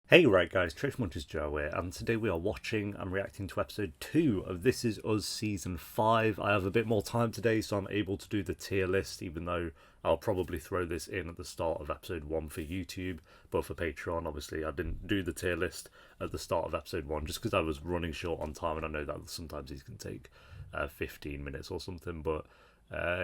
Hey right guys, Trish Munch's Joe here, and today we are watching and reacting to episode 2 of This Is Us Season 5. I have a bit more time today, so I'm able to do the tier list, even though I'll probably throw this in at the start of episode 1 for YouTube, but for Patreon, obviously, I didn't do the tier list at the start of episode 1, just because I was running short on time, and I know that sometimes these can take 15 minutes or something, but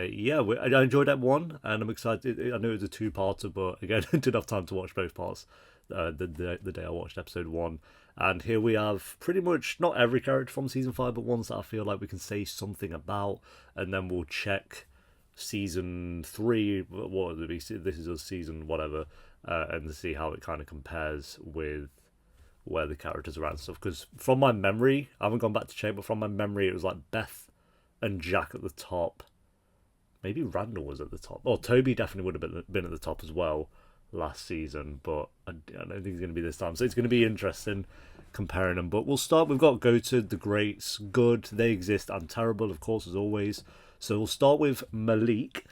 yeah, I enjoyed that one, and I'm excited. I know it was a two-parter, but again, I didn't have time to watch both parts the day I watched episode 1. And here we have pretty much not every character from season 5, but ones that I feel like we can say something about, and then we'll check season 3. What would it be? This is a season whatever, and see how it kind of compares with where the characters are at and stuff. Because from my memory, I haven't gone back to check, but from my memory, it was like Beth and Jack at the top. Maybe Randall was at the top. Oh, Toby definitely would have been at the top as well last season, but I don't think it's going to be this time. So it's going to be interesting comparing them. But we'll start. We've got Goated, the Greats, Good, They Exist, and Terrible, of course, as always. So we'll start with Malik.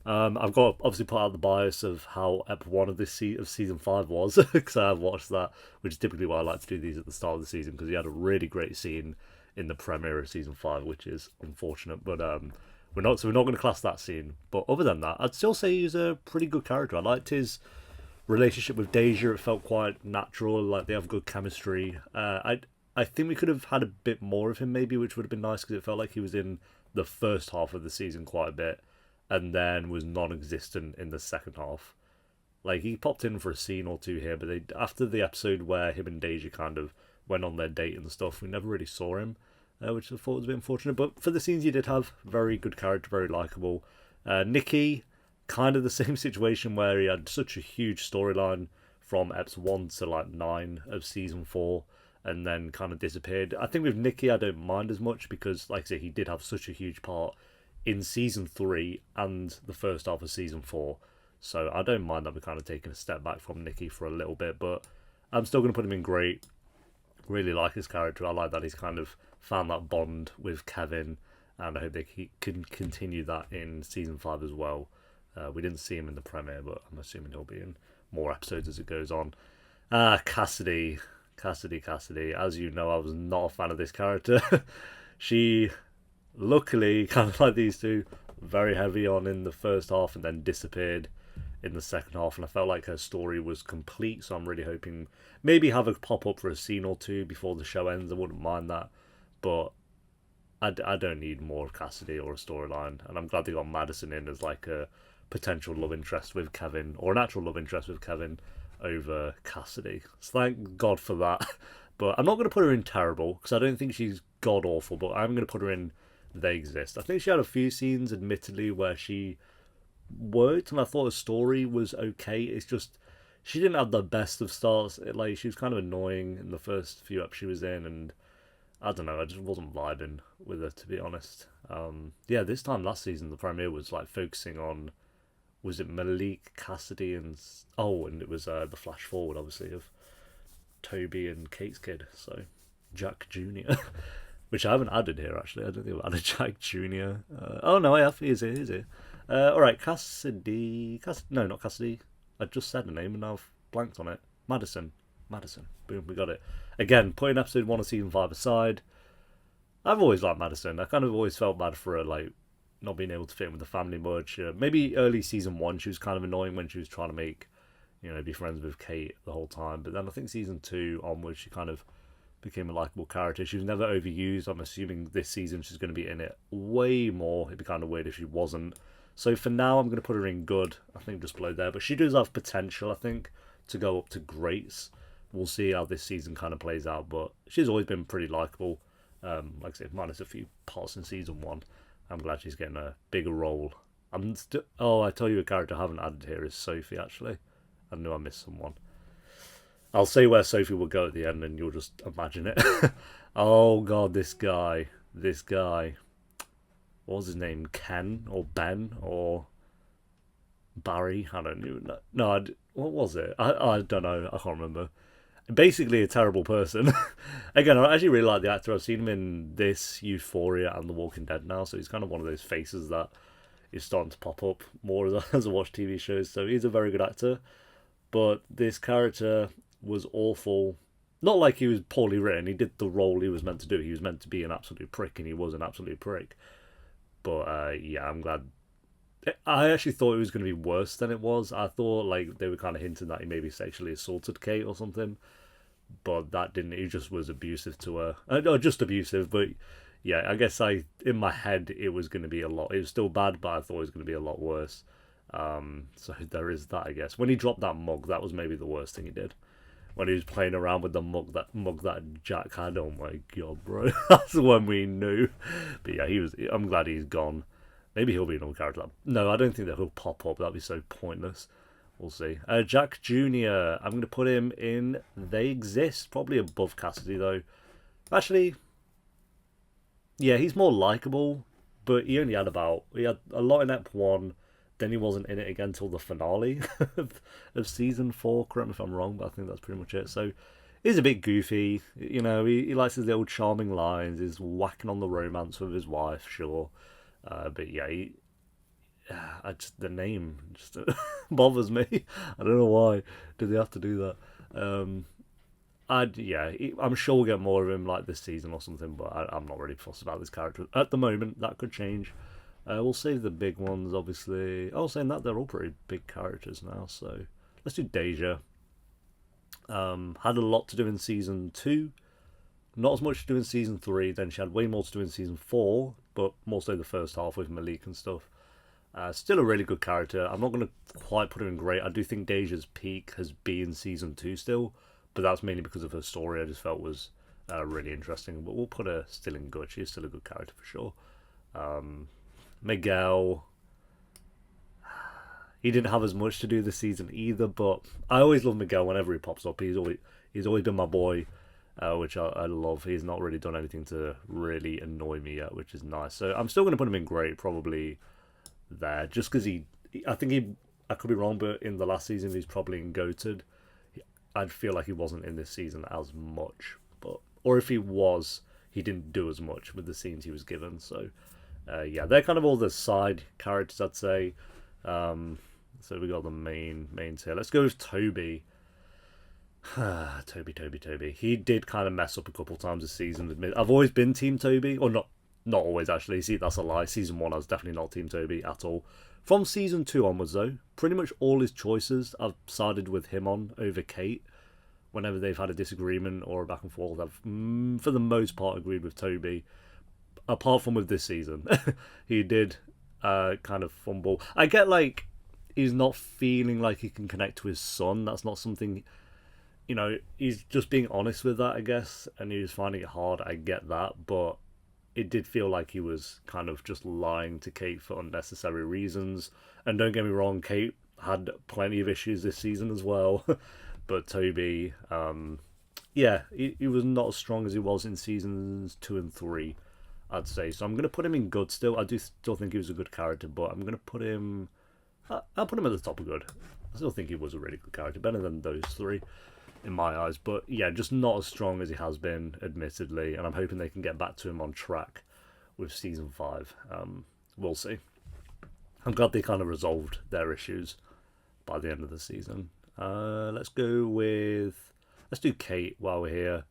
I've got obviously put out the bias of how Ep 1 of of season 5 was, because I have watched that, which is typically why I like to do these at the start of the season, because he had a really great scene in the premiere of season 5, which is unfortunate. But we're not going to class that scene. But other than that, I'd still say he's a pretty good character. I liked his relationship with Deja. It felt quite natural. Like they have good chemistry. I think we could have had a bit more of him maybe, which would have been nice, because it felt like he was in the first half of the season quite a bit, and then was non-existent in the second half. Like he popped in for a scene or two here, but after the episode where him and Deja kind of went on their date and stuff, we never really saw him, which I thought was a bit unfortunate. But for the scenes he did have, very good character, very likable. Nikki, kind of the same situation where he had such a huge storyline from eps 1 to like 9 of season 4, and then kind of disappeared. I think with Nikki I don't mind as much, because like I say, he did have such a huge part in season 3 and the first half of season 4, so I don't mind that we're kind of taking a step back from Nikki for a little bit. But I'm still going to put him in great. Really like his character. I like that he's kind of found that bond with Kevin, and I hope they can continue that in season 5 as well. We didn't see him in the premiere, but I'm assuming he'll be in more episodes as it goes on. Cassidy. As you know, I was not a fan of this character. She, luckily, kind of like these two, very heavy on in the first half and then disappeared in the second half. And I felt like her story was complete, so I'm really hoping maybe have a pop up for a scene or two before the show ends. I wouldn't mind that. But I don't need more of Cassidy or a storyline. And I'm glad they got Madison in as like a potential love interest with Kevin, or an actual love interest with Kevin, over Cassidy. So thank God for that. But I'm not going to put her in terrible, because I don't think she's god awful, but I'm going to put her in They Exist. I think she had a few scenes, admittedly, where she worked, and I thought her story was okay. It's just she didn't have the best of starts. Like she was kind of annoying in the first few eps she was in, and I don't know, I just wasn't vibing with her, to be honest. Yeah, this time last season the premiere was like focusing on, was it Malik, Cassidy, and it was the flash forward, obviously, of Toby and Kate's kid, so Jack Jr., which I haven't added here, actually. I don't think I've added Jack Jr. Oh, no, I have. He's here. All right, Cassidy. No, not Cassidy. I just said the name and now I've blanked on it. Madison. Boom, we got it. Again, putting episode 1 of season 5 aside, I've always liked Madison. I kind of always felt bad for her, like, not being able to fit in with the family much. Maybe early season 1 she was kind of annoying when she was trying to make, be friends with Kate the whole time. But then I think season 2 onwards she kind of became a likable character. She was never overused. I'm assuming this season she's going to be in it way more. It'd be kind of weird if she wasn't. So for now I'm going to put her in good. I think just below there. But she does have potential, I think, to go up to greats. We'll see how this season kind of plays out. But she's always been pretty likable. Like I said, minus a few parts in season 1. I'm glad she's getting a bigger role. I tell you a character I haven't added here is Sophie, actually. I knew I missed someone. I'll say where Sophie will go at the end and you'll just imagine it. Oh god, this guy. What was his name? Ken? Or Ben? Or Barry? I don't even know. No, what was it? I don't know. I can't remember. Basically a terrible person. Again, I actually really like the actor. I've seen him in this, Euphoria, and The Walking Dead now, so he's kind of one of those faces that is starting to pop up more as I watch TV shows, so he's a very good actor. But this character was awful. Not like he was poorly written. He did the role he was meant to do. He was meant to be an absolute prick, and he was an absolute prick. But yeah, I'm glad. I actually thought it was going to be worse than it was. I thought like they were kind of hinting that he maybe sexually assaulted Kate or something, but that didn't. He just was abusive to her. No, just abusive. But yeah, I guess in my head it was going to be a lot. It was still bad, but I thought it was going to be a lot worse. So there is that. I guess when he dropped that mug, that was maybe the worst thing he did. When he was playing around with the mug that Jack had. Oh my god, bro! That's when we knew. But yeah, he was. I'm glad he's gone. Maybe he'll be another character. No, I don't think that he'll pop up. That'd be so pointless. We'll see. Jack Jr. I'm going to put him in They Exist. Probably above Cassidy, though. Actually, yeah, he's more likable. But he only had He had a lot in Ep 1. Then he wasn't in it again until the finale of Season 4. Correct me if I'm wrong, but I think that's pretty much it. So, he's a bit goofy. You know, he likes his little charming lines. He's whacking on the romance with his wife, sure. But yeah, the name just bothers me. I don't know why. Did they have to do that? I'm sure we'll get more of him like this season or something, but I'm not really fussed about this character at the moment. That could change. We'll save the big ones, obviously. Saying that they're all pretty big characters now, so let's do Deja. Had a lot to do in season 2. Not as much to do in season 3. Then she had way more to do in season 4, but more so the first half with Malik and stuff. Still a really good character. I'm not going to quite put her in great. I do think Deja's peak has been season 2 still, but that's mainly because of her story. I just felt was really interesting. But we'll put her still in good. She's still a good character for sure. Miguel. He didn't have as much to do this season either, but I always love Miguel whenever he pops up. He's always been my boy. Which I love. He's not really done anything to really annoy me yet, which is nice. So I'm still going to put him in great, probably there, just because I could be wrong, but in the last season he's probably in goated. I'd feel like he wasn't in this season as much, or if he was, he didn't do as much with the scenes he was given. So yeah, they're kind of all the side characters, I'd say. So we got the mains here. Let's go with Toby. Toby. He did kind of mess up a couple times this season. I've always been Team Toby, or not always actually. See, that's a lie. Season 1, I was definitely not Team Toby at all. From season 2 onwards, though, pretty much all his choices I've sided with him on over Kate. Whenever they've had a disagreement or a back and forth, I've for the most part agreed with Toby. Apart from with this season, he did kind of fumble. I get like he's not feeling like he can connect to his son. That's not something. You know, he's just being honest with that, I guess, and he was finding it hard. I get that, but it did feel like he was kind of just lying to Kate for unnecessary reasons. And don't get me wrong, Kate had plenty of issues this season as well. But Toby, yeah, he was not as strong as he was in seasons 2 and 3, I'd say. So I'm going to put him in good still. I do still think he was a good character, but I'm going to put him... I'll put him at the top of good. I still think he was a really good character, better than those 3. In my eyes, but yeah, just not as strong as he has been, admittedly, and I'm hoping they can get back to him on track with season 5. We'll see. I'm glad they kind of resolved their issues by the end of the season. Let's do Kate while we're here.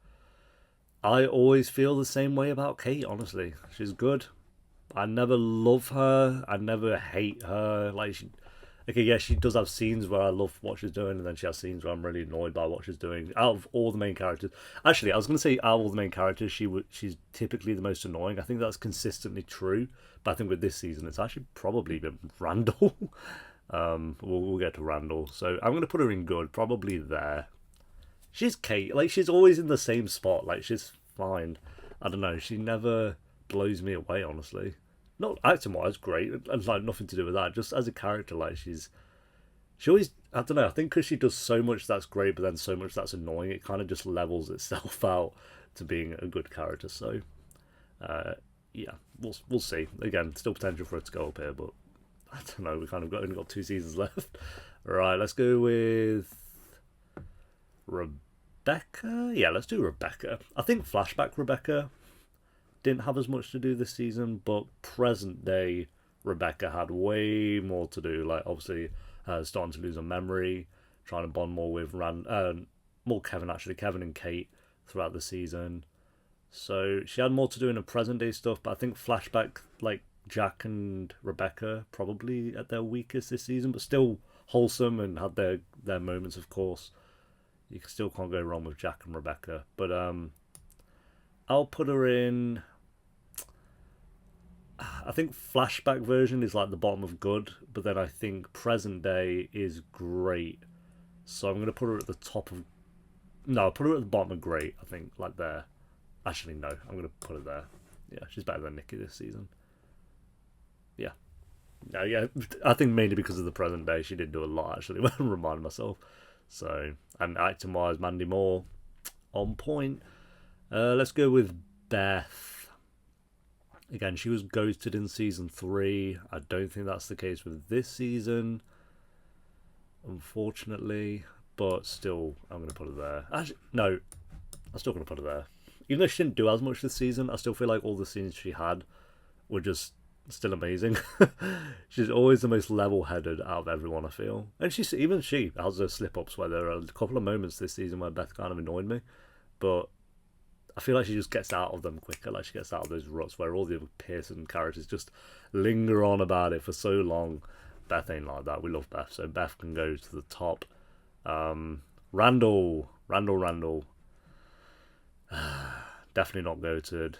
I always feel the same way about Kate, honestly. She's good. I never love her. I never hate her. Okay, yeah, she does have scenes where I love what she's doing, and then she has scenes where I'm really annoyed by what she's doing. Out of all the main characters... Actually, I was going to say out of all the main characters, she's typically the most annoying. I think that's consistently true, but I think with this season, it's actually probably been Randall. We'll get to Randall. So I'm going to put her in good, probably there. She's Kate. Like, she's always in the same spot. Like, she's fine. I don't know. She never blows me away, honestly. Not acting wise, great. And like nothing to do with that. Just as a character, like she always. I don't know. I think because she does so much that's great, but then so much that's annoying, it kind of just levels itself out to being a good character. So, yeah, we'll see. Again, still potential for it to go up here, but I don't know. We kind of only got 2 seasons left. Right, let's go with Rebecca. Yeah, let's do Rebecca. I think flashback Rebecca didn't have as much to do this season, but present day Rebecca had way more to do. Like, obviously, starting to lose her memory, trying to bond more with more Kevin actually, Kevin and Kate throughout the season. So she had more to do in the present day stuff, but I think flashback like Jack and Rebecca probably at their weakest this season, but still wholesome and had their moments, of course. You still can't go wrong with Jack and Rebecca. But I'll put her in. I think flashback version is like the bottom of good, but then I think present day is great. So I'm gonna put her at the top of. No, I'll put her at the bottom of great. I think like there. Actually, no, I'm gonna put her there. Yeah, she's better than Nikki this season. Yeah. No, yeah, I think mainly because of the present day, she did do a lot actually. When I remind myself. So, and acting wise, Mandy Moore on point. Let's go with Beth. Again, she was ghosted in season 3. I don't think that's the case with this season, unfortunately. But still, I'm going to put her there. Actually, no, I'm still going to put her there. Even though she didn't do as much this season, I still feel like all the scenes she had were just still amazing. She's always the most level-headed out of everyone, I feel. And she has her slip-ups where there are a couple of moments this season where Beth kind of annoyed me. But I feel like she just gets out of them quicker. Like she gets out of those ruts where all the other Pearson characters just linger on about it for so long. Beth ain't like that. We love Beth. So Beth can go to the top. Randall. Definitely not goated.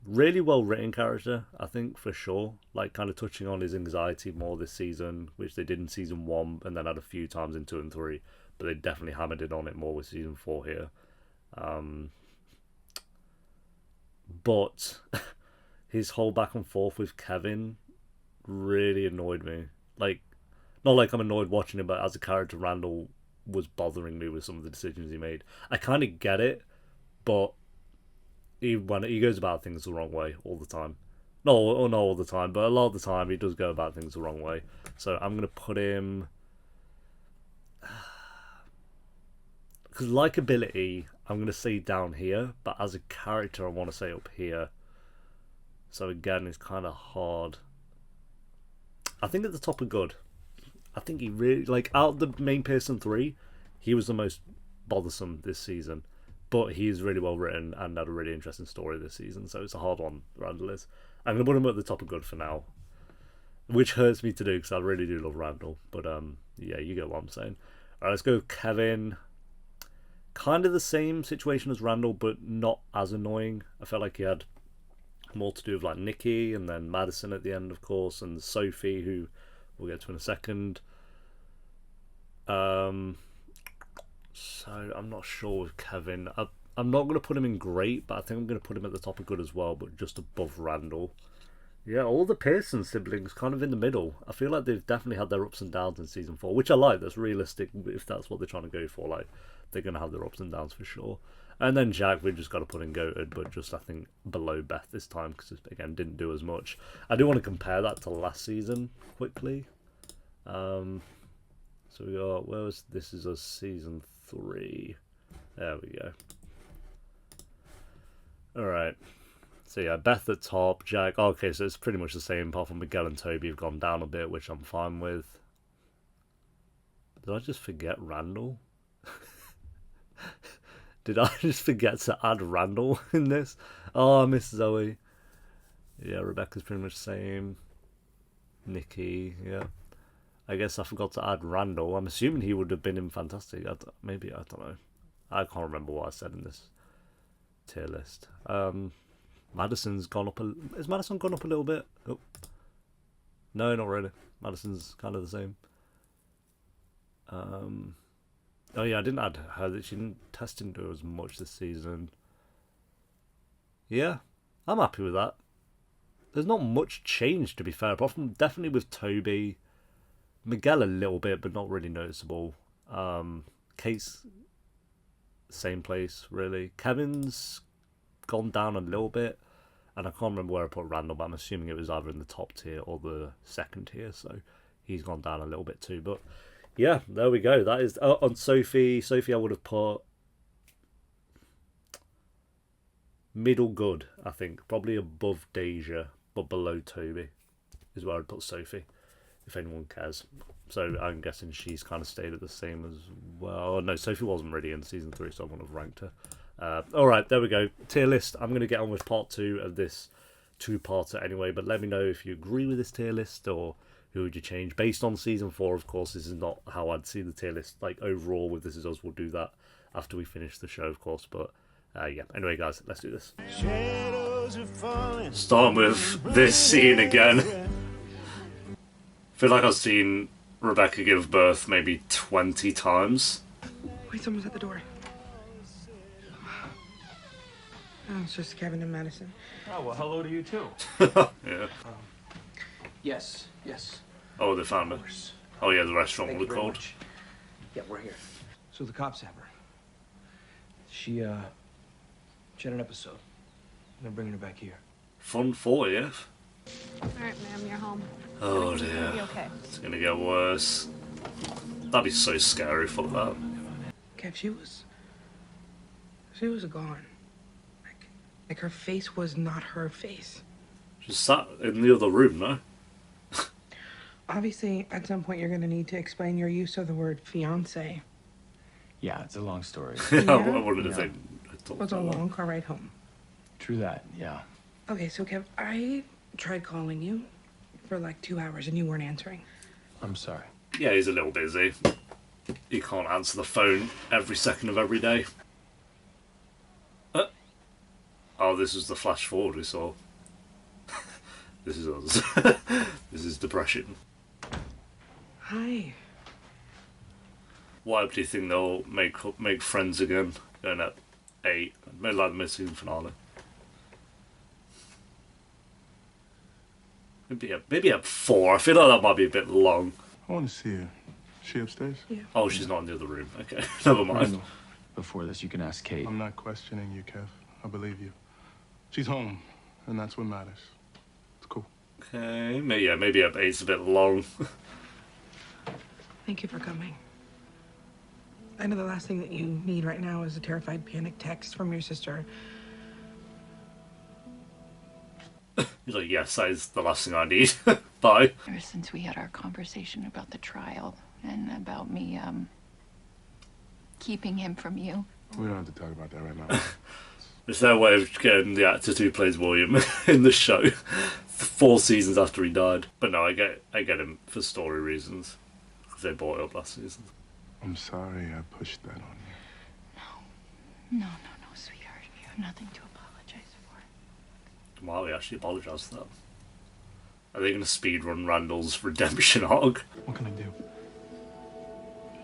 Really well written character, I think, for sure. Like kind of touching on his anxiety more this season, which they did in season 1 and then had a few times in 2 and 3. But they definitely hammered it on it more with season 4 here. But his whole back and forth with Kevin really annoyed me. Like, not like I'm annoyed watching it, but as a character, Randall was bothering me with some of the decisions he made. I kind of get it, but he goes about things the wrong way all the time. No, not all the time, but a lot of the time he does go about things the wrong way. So I'm going to put him... Because likability, I'm going to say down here, but as a character, I want to say up here. So again, it's kind of hard. I think at the top of good. I think he really, like, out of the main Pearson 3, he was the most bothersome this season. But he is really well written and had a really interesting story this season, so it's a hard one, Randall is. I'm going to put him at the top of good for now. Which hurts me to do, because I really do love Randall. But, yeah, you get what I'm saying. Alright, let's go with Kevin. Kind of the same situation as Randall, but not as annoying. I felt like he had more to do with, like, Nikki, and then Madison at the end, of course, and Sophie, who we'll get to in a second. So I'm not sure with Kevin. I'm not going to put him in great, but I think I'm going to put him at the top of good as well, but just above Randall. Yeah, all the Pearson siblings kind of in the middle. I feel like they've definitely had their ups and downs in season 4, which I like. That's realistic if that's what they're trying to go for. Like, they're going to have their ups and downs for sure. And then Jack, we've just got to put in goated, but just, I think, below Beth this time, because, again, didn't do as much. I do want to compare that to last season quickly. So we got, this is a season 3. There we go. Alright. So yeah, Beth at top, Jack. Okay, so it's pretty much the same, apart from Miguel and Toby have gone down a bit, which I'm fine with. Did I just forget Randall? Did I just forget to add Randall in this? Oh, I miss Zoe. Yeah, Rebecca's pretty much the same. Nikki, yeah. I guess I forgot to add Randall. I'm assuming he would have been in Fantastic. Maybe, I don't know. I can't remember what I said in this tier list. Madison's gone up Has Madison gone up a little bit? Oh. No, not really. Madison's kind of the same. Oh yeah, I didn't add her. That she didn't test into as much this season. Yeah, I'm happy with that. There's not much change, to be fair, apart from definitely with Toby. Miguel a little bit, but not really noticeable. Kate's same place, really. Kevin's gone down a little bit, and I can't remember where I put Randall, but I'm assuming it was either in the top tier or the second tier, so he's gone down a little bit too. But yeah, there we go. That is on Sophie. Sophie, I would have put middle good, I think. Probably above Deja, but below Toby is where I'd put Sophie. if anyone cares. So I'm guessing she's kind of stayed at the same as well. No, Sophie wasn't really in season 3, so I wouldn't have ranked her. Alright, there we go. Tier list. I'm going to get on with part 2 of this two-parter anyway, but let me know if you agree with this tier list or who would you change. Based on season 4, of course, this is not how I'd see the tier list. Like, overall, with This Is Us, we'll do that after we finish the show, of course, but yeah. Anyway, guys, let's do this. Starting with this scene again. I feel like I've seen Rebecca give birth maybe 20 times. Wait, someone's at the door. Oh, it's just Kevin and Madison. Oh, well, hello to you, too. Yeah. Yes. Oh, they found her. Oh, yeah, the restaurant will be called. Yeah, we're here. So the cops have her. She had an episode. They're bringing her back here. Fun 40th. All right, ma'am, you're home. Oh, Everything's gonna dear. be okay. It's gonna get worse. That'd be so scary, fuck that. Kev, she was gone. Like her face was not her face. She sat in the other room, no? Obviously, at some point, you're going to need to explain your use of the word fiance. Yeah, it's a long story. I wanted to think. It was a long car ride home. True that, yeah. Okay, so Kev, I tried calling you for like 2 hours and you weren't answering. I'm sorry. Yeah, he's a little busy. He can't answer the phone every second of every day. Oh, this is the flash forward we saw. This is us. This is depression. Hi. Why do you think they'll make friends again? Going at 8, maybe like the mid-season finale. Maybe at 4. I feel like that might be a bit long. I want to see her. She upstairs? Yeah. Oh, she's not in the other room. Okay, never mind. Randall, before this, you can ask Kate. I'm not questioning you, Kev. I believe you. She's home, and that's what matters. It's cool. Okay, maybe at 8's a bit long. Thank you for coming. I know the last thing that you need right now is a terrified panic text from your sister. He's like, yes, that is the last thing I need. Bye. Ever since we had our conversation about the trial and about me, keeping him from you. We don't have to talk about that right now. It's their way of getting the actor who plays William in the show 4 seasons after he died. But no, I get him for story reasons. Because they brought it up last season. I'm sorry I pushed that on you. No, sweetheart. You have nothing to apologize for. Wow, we actually apologise for that. Are they going to speedrun Randall's redemption arc? What can I do?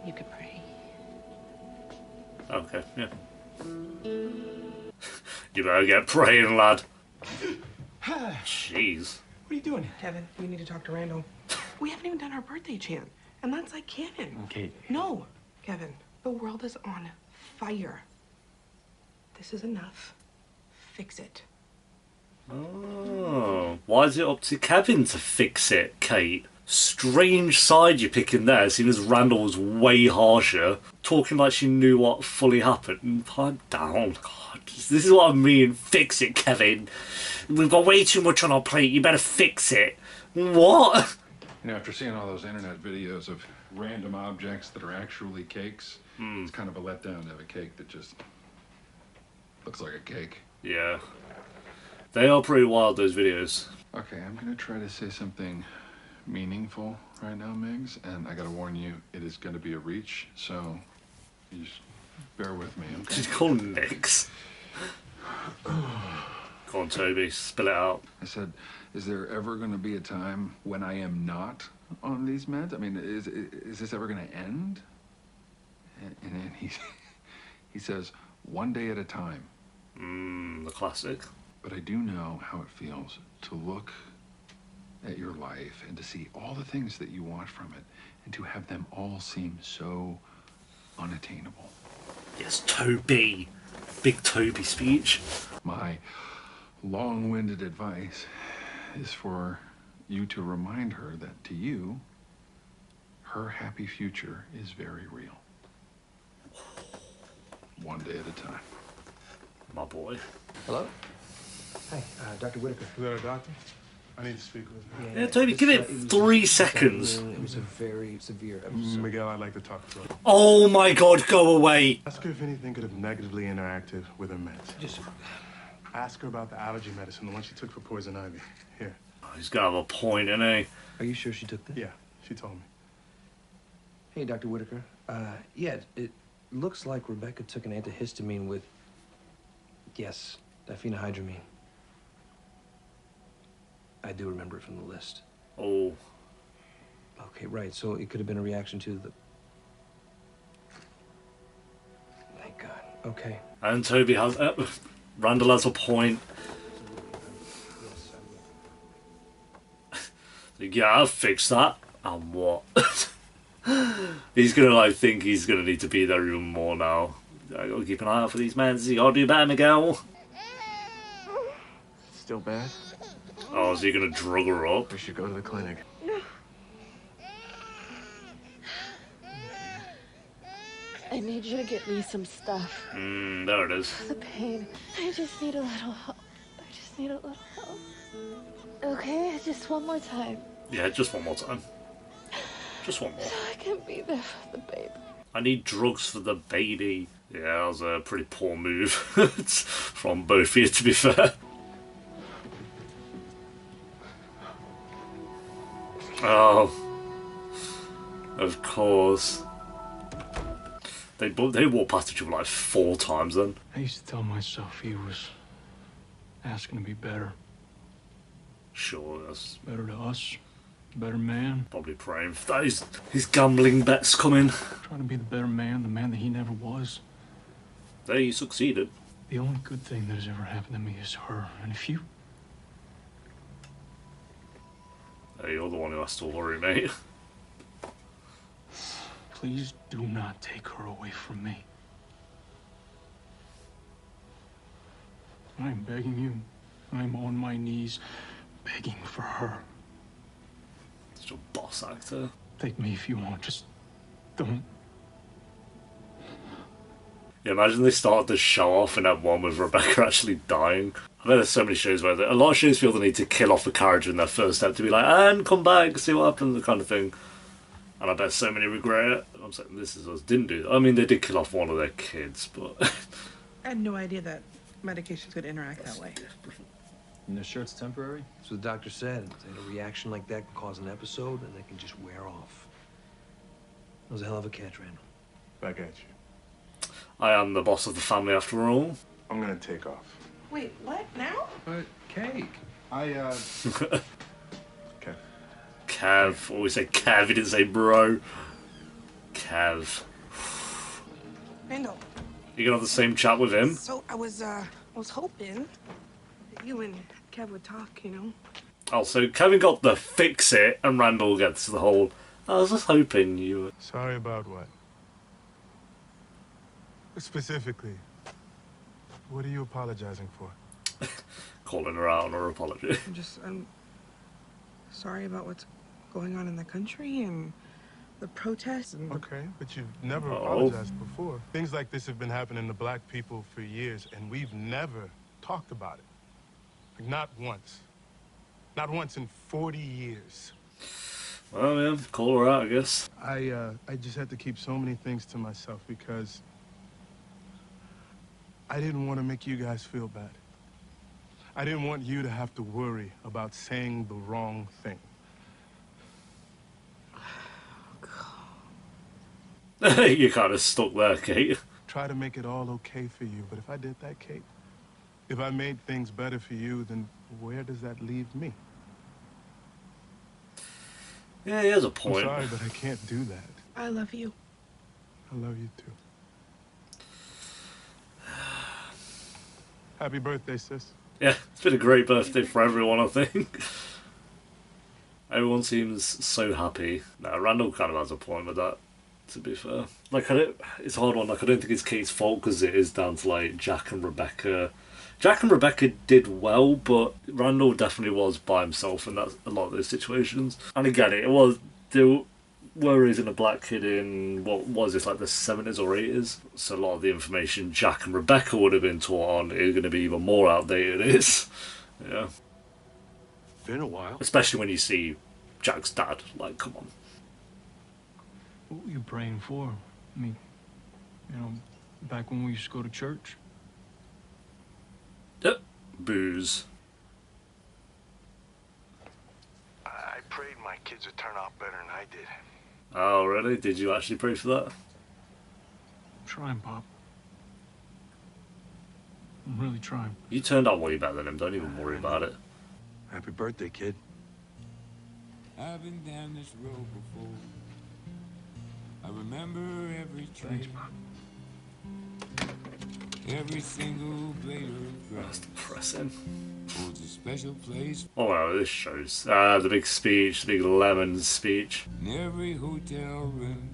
You could pray. Okay, yeah. You better get praying, lad. Jeez. What are you doing? Kevin, you need to talk to Randall. We haven't even done our birthday chant, and that's like canon. Kate. No, Kevin, the world is on fire. This is enough. Fix it. Oh, why is it up to Kevin to fix it, Kate? Strange side you're picking there, seeing as Randall was way harsher, talking like she knew what fully happened. Pipe down. God, this is what I mean. Fix it, Kevin. We've got way too much on our plate. You better fix it. What? You know, after seeing all those internet videos of random objects that are actually cakes, it's kind of a letdown to have a cake that just looks like a cake. Yeah. They are pretty wild, those videos. Okay, I'm gonna try to say something meaningful right now, Migs, and I gotta warn you, it is gonna be a reach, so you just bear with me, okay? She's called Nix. Go on, Toby, spill it out. I said, is there ever gonna be a time when I am not on these meds? I mean, is this ever gonna end? And then he says, one day at a time. The classic. But I do know how it feels to look at your life and to see all the things that you want from it and to have them all seem so unattainable. Yes, Toby. Big Toby speech. My long-winded advice is for you to remind her that to you, her happy future is very real. One day at a time. My boy. Hello? Hi, Dr. Whitaker. Is that a doctor? I need to speak with her. Yeah, Toby, give it 3 seconds. It was a very severe episode. Miguel, I'd like to talk to her. Oh my god, go away. Ask her if anything could have negatively interacted with her meds. Just Ask her about the allergy medicine, the one she took for poison ivy. Here. Oh, he's got to have a point, isn't he? Are you sure she took that? Yeah, she told me. Hey, Dr. Whitaker. Yeah, it looks like Rebecca took an antihistamine with, yes, diphenhydramine. I do remember it from the list. Oh. Okay, right. So it could have been a reaction to the... Thank God. Okay. And Toby has... Randall has a point. Yeah, I'll fix that. And what? He's gonna like think he's gonna need to be there even more now. I gotta keep an eye out for these men. You gotta do better, Miguel. Still bad? Oh, is he gonna drug her up? We should go to the clinic. I need you to get me some stuff. There it is. The pain. I just need a little help. I just need a little help. Okay, just one more time. Yeah, just one more time. Just one more. So I can be there for the baby. I need drugs for the baby. Yeah, that was a pretty poor move from both of you, to be fair. Oh, of course. They walked past each other like 4 times then. I used to tell myself he was asking to be better. Sure, that's Better to us. Better man. probably praying for that. His gambling bets coming. Trying to be the better man, the man that he never was. There, you succeeded. The only good thing that has ever happened to me is her. And if you... Hey, you're the one who has to worry, mate. Please do not take her away from me. I'm begging you. I'm on my knees begging for her. Such a boss actor. Take me if you want. Just don't. Yeah, imagine they started the show off in that one with Rebecca actually dying. I bet there's so many shows where a lot of shows feel the need to kill off a character in their first step to be like, and come back, see what happens, the kind of thing. And I bet so many regret it. I'm saying This Is Us didn't do that. I mean, they did kill off one of their kids, but... I had no idea that medications could interact that way. And they're sure it's temporary? So the doctor said that a reaction like that can cause an episode and they can just wear off. That was a hell of a catch, Randall. Back at you. I am the boss of the family after all. I'm gonna take off. Wait, what? Now? But cake. Okay. Kev. Always say Kev, he didn't say bro. Kev. Randall. You gonna have the same chat with him? So I was hoping that you and Kev would talk, you know? Oh, so Kevin got the fix it, and Randall gets the whole, I was just hoping you would. Sorry about what? Specifically, what are you apologizing for? Calling her out on her apology. I'm sorry about what's going on in the country and the protests and Okay, but you've never Uh-oh. apologized before. Things like this have been happening to black people for years, and we've never talked about it. Like, not once. Not once in 40 years. Well, yeah, call her out, I guess. I just had to keep so many things to myself because I didn't want to make you guys feel bad. I didn't want you to have to worry about saying the wrong thing. You kind of stuck there, Kate. Try to make it all okay for you, but if I did that, Kate, if I made things better for you, then where does that leave me? Yeah, he has a I'm point. sorry, but I can't do that. I love you. I love you too. Happy birthday, sis. Yeah, it's been a great birthday for everyone, I think. Everyone seems so happy. No, Randall kind of has a point with that, to be fair. Like, it's a hard one. Like, I don't think it's Kate's fault because it is down to, like, Jack and Rebecca. Jack and Rebecca did well, but Randall definitely was by himself in a lot of those situations. And I get it. They were raising a black kid in, what was this, like the 70s or 80s? So a lot of the information Jack and Rebecca would have been taught on is going to be even more outdated. Yeah. been a while. Especially when you see Jack's dad. Like, come on. What were you praying for? I mean, you know, back when we used to go to church? Booze. I prayed my kids would turn out better than I did. Oh, really? Did you actually pray for that? I'm trying, Pop. I'm really trying. You turned out way better than him. Don't even worry about it. Happy birthday, kid. I've been down this road before. I remember every tree. Thanks, Pop. Every single blade of grass. That's depressing. Holds a special place. Oh wow, this shows. The big speech, the big lemon speech. In every hotel room.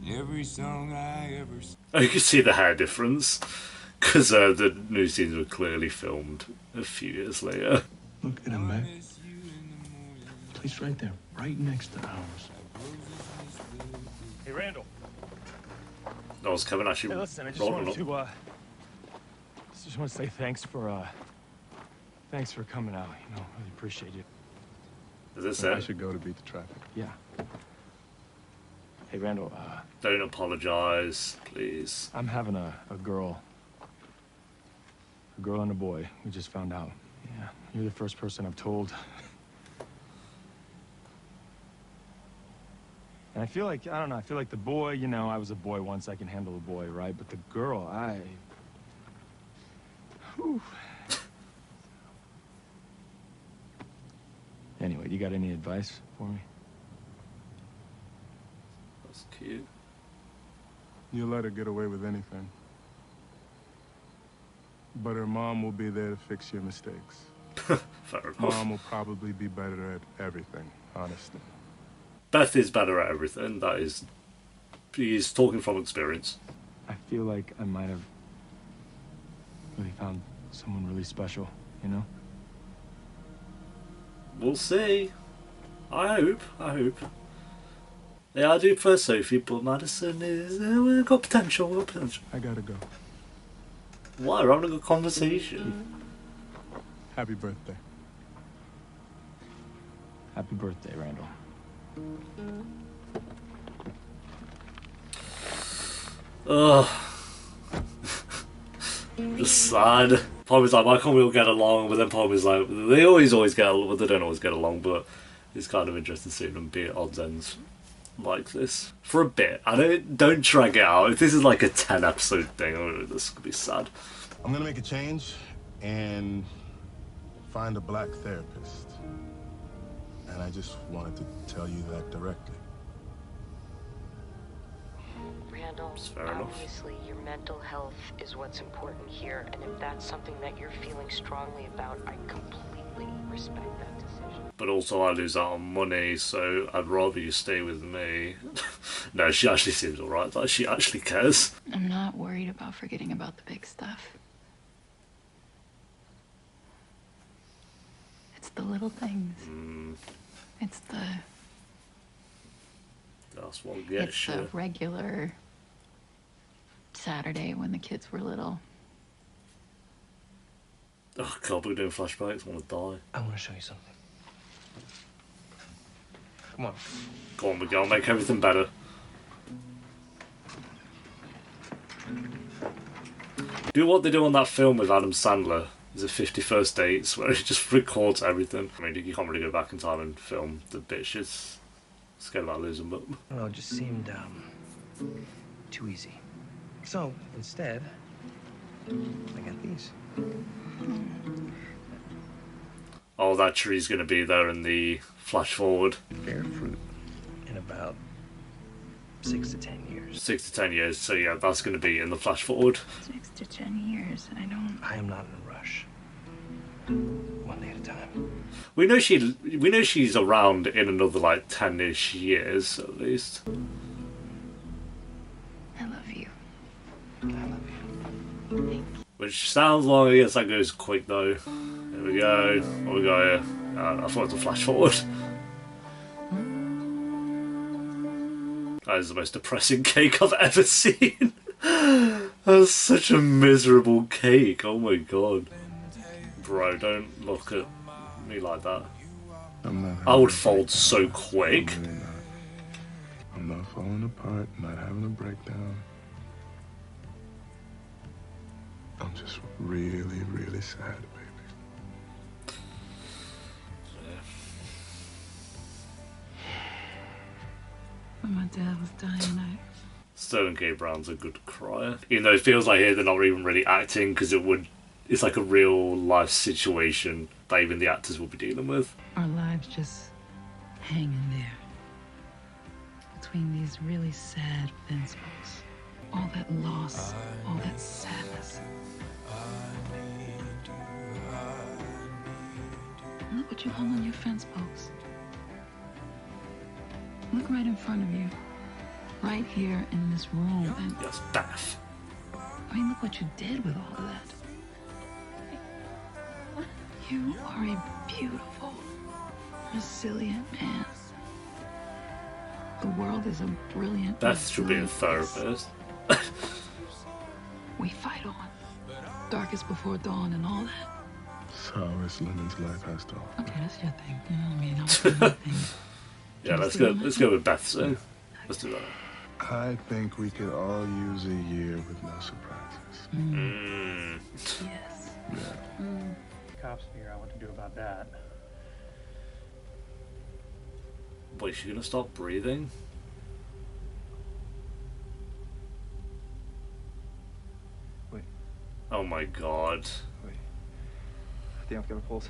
In every song I ever sang. Oh, you can see the hair difference. Because the new scenes were clearly filmed a few years later. Look at him, man. Place right there, right next to ours. Hey, Randall. That was Kevin actually Hey, listen, I just rolling wanted up. to, just want to say thanks for coming out. You know, really appreciate it. Is this I it? should go to beat the traffic. Yeah. Hey, Randall, Don't apologise, please. I'm having a girl and a boy. We just found out. Yeah, you're the first person I've told. And I feel like, I don't know, I feel like the boy, you know, I was a boy once, I can handle a boy, right? But the girl, Whew. Anyway, you got any advice for me? That's cute. You let her get away with anything. But her mom will be there to fix your mistakes. Fair enough. Mom will probably be better at everything, honestly. Beth is better at everything. That is... He's talking from experience. I feel like I might have really found someone really special, you know? We'll see. I hope. Yeah, I do prefer Sophie, but Madison is... we've got potential, I gotta go. Why? We're having a good conversation. Happy birthday. Happy birthday, Randall. Ugh. Just sad. Part of me's like, why can't we all get along? But then part of me's like, they always get along. Well, they don't always get along, but it's kind of interesting seeing them be at odds ends like this. For a bit. I don't drag it out. If this is like a 10 episode thing, this could be sad. I'm gonna make a change and find a black therapist. And I just wanted to tell you that directly. Randall, obviously your mental health is what's important here, and if that's something that you're feeling strongly about, I completely respect that decision. But also I lose out on money, so I'd rather you stay with me. No, she actually seems alright, like she actually cares. I'm not worried about forgetting about the big stuff. It's the little things. It's the... That's what gets It's you. the regular Saturday when the kids were little. Oh god, we're doing flashbacks, I want to die. I want to show you something. Come on. Go on, Miguel, make everything better. Do what they do on that film with Adam Sandler. Is it 50 First Dates, where he just records everything. I mean, you can't really go back in time and film the bitches. Scared about losing, but... I don't know, it just seemed, too easy. So, instead, I got these. Oh, that tree's going to be there in the flash forward. Bear fruit in about 6 to 10 years. 6 to 10 years, so yeah, that's going to be in the flash forward. 6 to 10 years, I am not in a rush. One day at a time. We know she's around in another like 10-ish years at least. I love you. I love you. Thank you. Which sounds like, I guess that goes quick though. There we go. What we got here? I thought it was a flash forward. That is the most depressing cake I've ever seen. That's such a miserable cake. Oh my god. Bro, don't look at me like that. I'm not. I would fold so quick. I'm really not. I'm not falling apart, not having a breakdown. I'm just really, really sad, baby. When my dad was dying, Sterling K. Brown's a good crier. Even though it feels like here they're not even really acting, because it's like a real life situation that even the actors will be dealing with. our lives just hanging there between these really sad fence posts. All that loss, all that sadness. Look what you hung on your fence post. Look right in front of you. Right here in this room. And yes, Beth. I mean, look what you did with all of that. You are a beautiful, resilient man. The world is a brilliant. Beth should be a therapist. We fight on. Darkest before dawn and all that. Sourest lemons life has to offer. Okay, that's your thing. You know what I mean? I'm saying my thing. Yeah, let's go with Beth soon. Let's do that. I think we could all use a year with no surprises. Yes. Yeah. Cops figure out what to do about that. Wait, she's gonna stop breathing? Wait. Oh my god. Wait. I think I've got a pulse.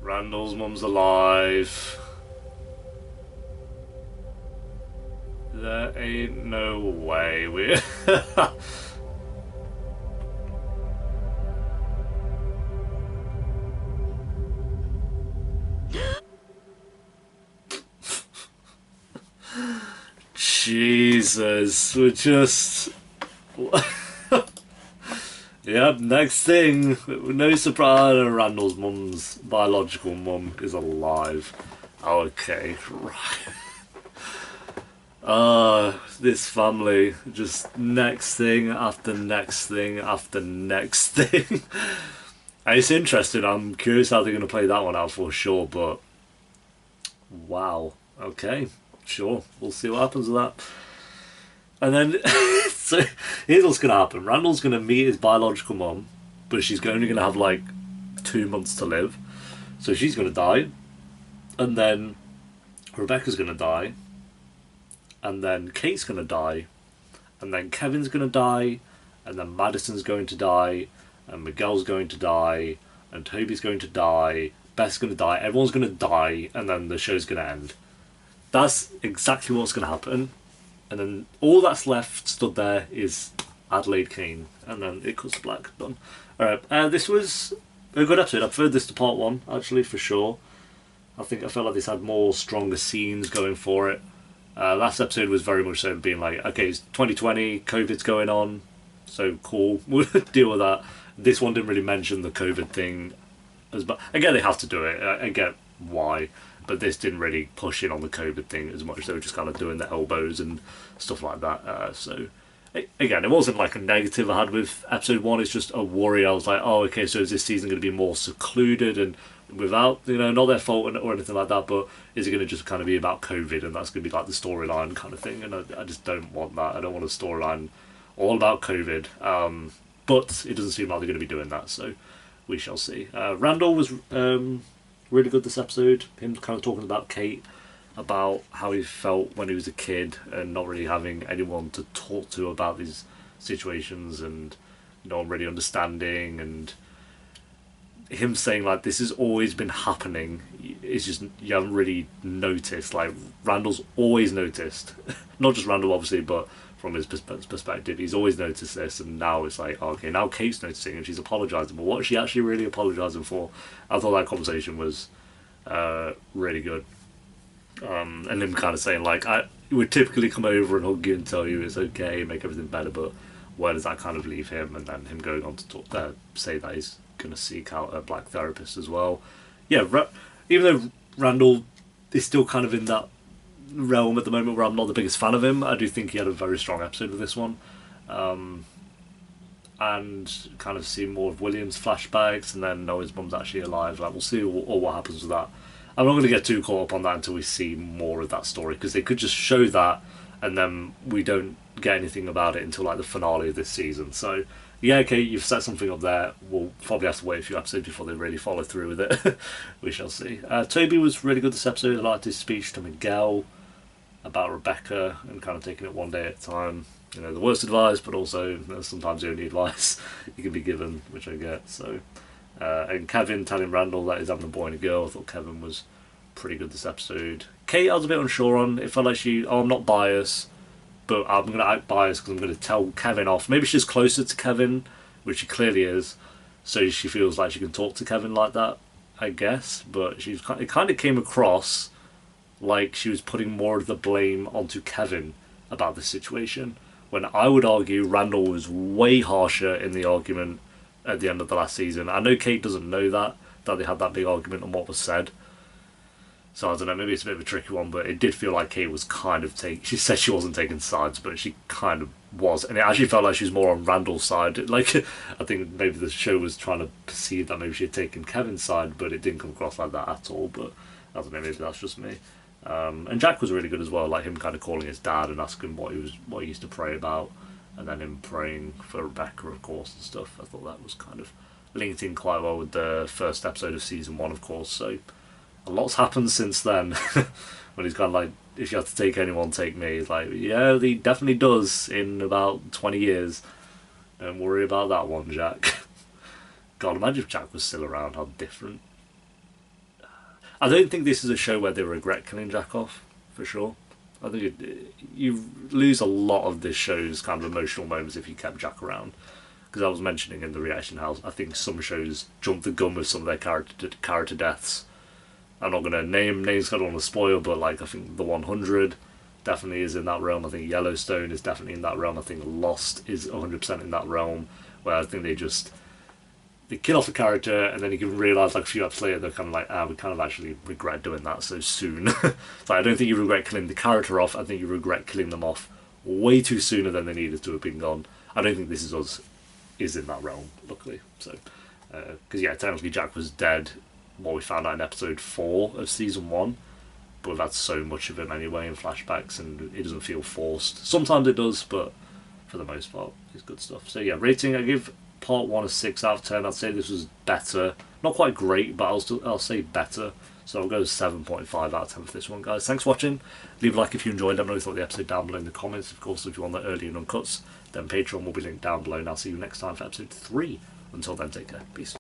Randall's mum's alive. There ain't no way we. Jesus, we're just. Yep, next thing. No surprise, Randall's mum's biological mum is alive. Okay, right. This family, just next thing after next thing after next thing. And it's interesting, I'm curious how they're going to play that one out for sure, but wow, okay, sure, we'll see what happens with that. And then, so here's what's going to happen. Randall's going to meet his biological mum, but she's only going to have like 2 months to live. So she's going to die, and then Rebecca's going to die, and then Kate's going to die, and then Kevin's going to die, and then Madison's going to die, and Miguel's going to die, and Toby's going to die, Beth's going to die, everyone's going to die, and then the show's going to end. That's exactly what's going to happen. And then all that's left stood there is Adelaide Kane, and then it cuts to black. Done. Alright, this was a good episode. I preferred this to part one, actually, for sure. I felt like this had more stronger scenes going for it. Last episode was very much so being like, okay, it's 2020, COVID's going on, so cool, we'll deal with that. This one didn't really mention the COVID thing as much. Again, they have to do it, I get why, but this didn't really push in on the COVID thing as much. They were just kind of doing the elbows and stuff like that. So, again, it wasn't like a negative I had with episode one, it's just a worry. I was like, oh, okay, so is this season going to be more secluded and without, not their fault or anything like that, but is it going to just kind of be about COVID and that's going to be like the storyline kind of thing? And I just don't want that. I don't want a storyline all about COVID. But it doesn't seem like they're going to be doing that, so we shall see. Randall was really good this episode. Him kind of talking about Kate, about how he felt when he was a kid and not really having anyone to talk to about these situations and no one really understanding, and him saying like this has always been happening, it's just you haven't really noticed. Like Randall's always noticed, not just Randall obviously, but from his perspective he's always noticed this, and now it's like, okay, now Kate's noticing and she's apologising, but what is she actually really apologising for? I thought that conversation was really good. And him kind of saying like, I would typically come over and hug you and tell you it's okay, make everything better, but where does that kind of leave him? And then him going on to say that he's going to seek out a black therapist as well. Yeah, even though Randall is still kind of in that realm at the moment where I'm not the biggest fan of him, I do think he had a very strong episode with this one. and kind of see more of William's flashbacks, and then know his mum's actually alive. Like, we'll see all what happens with that. I'm not going to get too caught up on that until we see more of that story, because they could just show that and then we don't get anything about it until like the finale of this season. So yeah, okay, you've set something up there. We'll probably have to wait a few episodes before they really follow through with it. We shall see. Toby was really good this episode. I liked his speech to Miguel about Rebecca and kind of taking it one day at a time. You know, the worst advice, but also sometimes the only advice you can be given, which I get. So, and Kevin telling Randall that he's having a boy and a girl. I thought Kevin was pretty good this episode. Kate, I was a bit unsure on. It felt like I'm not biased, but I'm going to act biased because I'm going to tell Kevin off. Maybe she's closer to Kevin, which she clearly is, so she feels like she can talk to Kevin like that, I guess. But it kind of came across like she was putting more of the blame onto Kevin about the situation, when I would argue Randall was way harsher in the argument at the end of the last season. I know Kate doesn't know that they had that big argument on what was said. So I don't know, maybe it's a bit of a tricky one, but it did feel like Kate was kind of she said she wasn't taking sides, but she kind of was. And it actually felt like she was more on Randall's side. Like, I think maybe the show was trying to perceive that maybe she had taken Kevin's side, but it didn't come across like that at all. But I don't know, maybe that's just me. And Jack was really good as well, like him kind of calling his dad and asking what he used to pray about, and then him praying for Rebecca, of course, and stuff. I thought that was kind of linked in quite well with the first episode of season 1, of course. So a lot's happened since then. When he's kind of like, if you have to take anyone, take me. He's like, yeah, he definitely does in about 20 years. Don't worry about that one, Jack. God, imagine if Jack was still around, how different. I don't think this is a show where they regret killing Jack off, for sure. I think you lose a lot of this show's kind of emotional moments if you kept Jack around. Because I was mentioning in the reaction house, I think some shows jump the gun with some of their character deaths. I'm not going to name names, I don't want to spoil, but like I think The 100 definitely is in that realm. I think Yellowstone is definitely in that realm. I think Lost is 100% in that realm, where I think they kill off a character and then you can realise like a few episodes later they're kind of like, we kind of actually regret doing that so soon. So I don't think you regret killing the character off, I think you regret killing them off way too sooner than they needed to have been gone. I don't think This Is Us is in that realm, luckily. So, because yeah, technically Jack was dead, what we found out in episode 4 of season 1, but we've had so much of him anyway in flashbacks and it doesn't feel forced. Sometimes it does, but for the most part it's good stuff. So yeah, rating, I give part 1 a 6 out of 10. I'd say this was better, not quite great, but I'll say better. So I'll go 7.5 out of 10 for this one, guys. Thanks for watching. Leave a like if you enjoyed. Let me know what you thought of the episode down below in the comments. Of course, if you want the early and uncuts, then Patreon will be linked down below. And I'll see you next time for episode 3. Until then, take care. Peace.